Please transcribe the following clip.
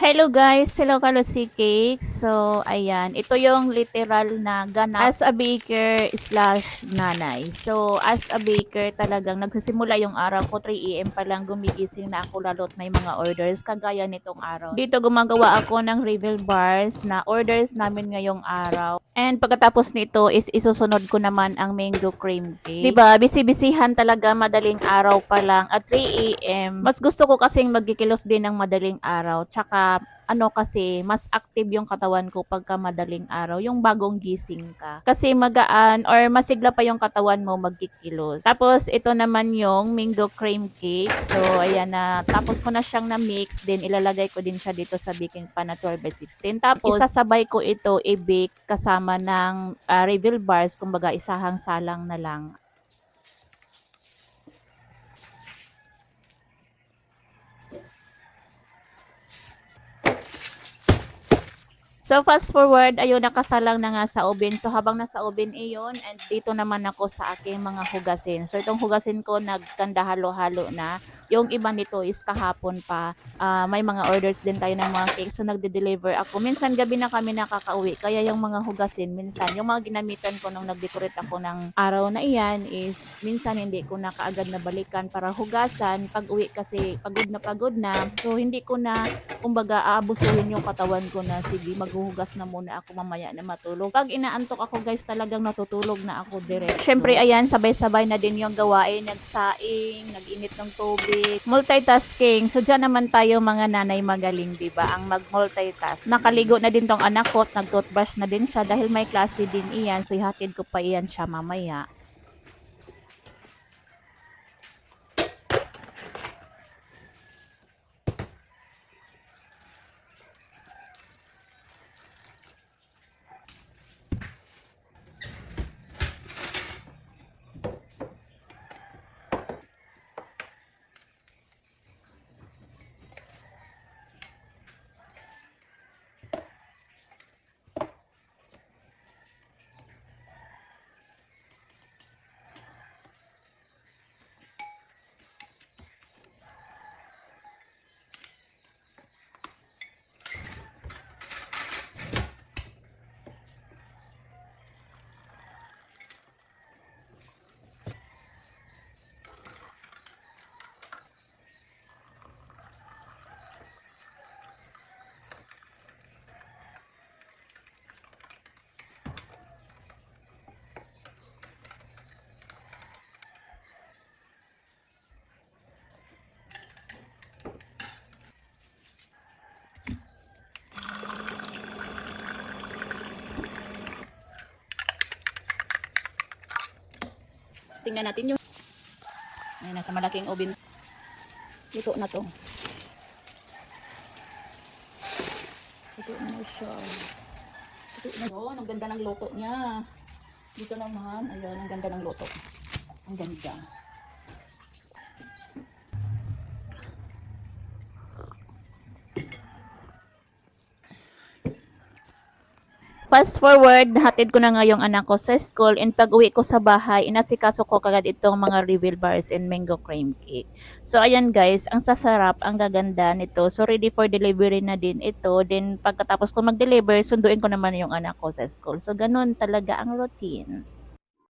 Hello guys, hello Kalusi Cake. So, ayan, ito yung literal na ganap as a baker slash nanay. So, as a baker talagang nagsisimula yung araw ko, 3 a.m. pa lang gumigising na ako lalo't may mga orders kagaya nitong araw. Dito gumagawa ako ng Revel Bars na orders namin ngayong araw. And pagkatapos nito is isusunod ko naman ang mango cream cake. 'Di ba? Bisi-bisihan talaga madaling araw pa lang at 3 a.m. Mas gusto ko kasing magkikilos din ng madaling araw. Tsaka ano kasi, mas active yung katawan ko pagka madaling araw, yung bagong gising ka. Kasi magaan or masigla pa yung katawan mo magkikilos. Tapos, ito naman yung mango cream cake. So, ayan na. Tapos ko na siyang na-mix. Then, ilalagay ko din siya dito sa baking pan na 12 by 16. Tapos, isasabay ko ito i-bake kasama ng Reveal Bars. Kumbaga, isahang salang na lang. So, fast forward, ayun, nakasalang na nga sa oven. So, habang nasa oven iyon, and dito naman ako sa aking mga hugasin. So, itong hugasin ko, nagkanda halo-halo na. Yung iba nito is kahapon pa. May mga orders din tayo ng mga cake. So, nagde-deliver ako. Minsan, gabi na kami nakakauwi. Kaya yung mga hugasin, minsan, yung mga ginamitan ko nung nag-decorate ako ng araw na iyan is, minsan hindi ko na kaagad na balikan para hugasan. Pag uwi kasi, pagod na. So, hindi ko na kumbaga aabusuhin yung katawan ko na sige maghuhugas na muna ako mamaya na matulog. Pag inaantok ako guys talagang natutulog na ako direct. Syempre ayan sabay-sabay na din yung gawain, nagsaing, naginit ng tubig, multitasking. So dyan naman tayo mga nanay magaling, 'di ba? Ang mag-multitask. Nakaligo na din tong anak ko, nag-toothbrush na din siya dahil may klase din iyan. So ihatid ko pa iyan siya mamaya. Tingnan natin yung ay, nasa malaking oven. Luto na to. Luto na siya. Luto na. Oh, ang ganda ng luto niya. Dito naman, ayan, ang ganda ng luto. Ang ganda. Fast forward, hatid ko na nga yung anak ko sa school and pag uwi ko sa bahay, inasikaso ko kagad itong mga reveal bars and mango cream cake. So ayan guys, ang sasarap, ang gaganda nito. So ready for delivery na din ito. Then pagkatapos ko mag-deliver, sunduin ko naman yung anak ko sa school. So ganun talaga ang routine.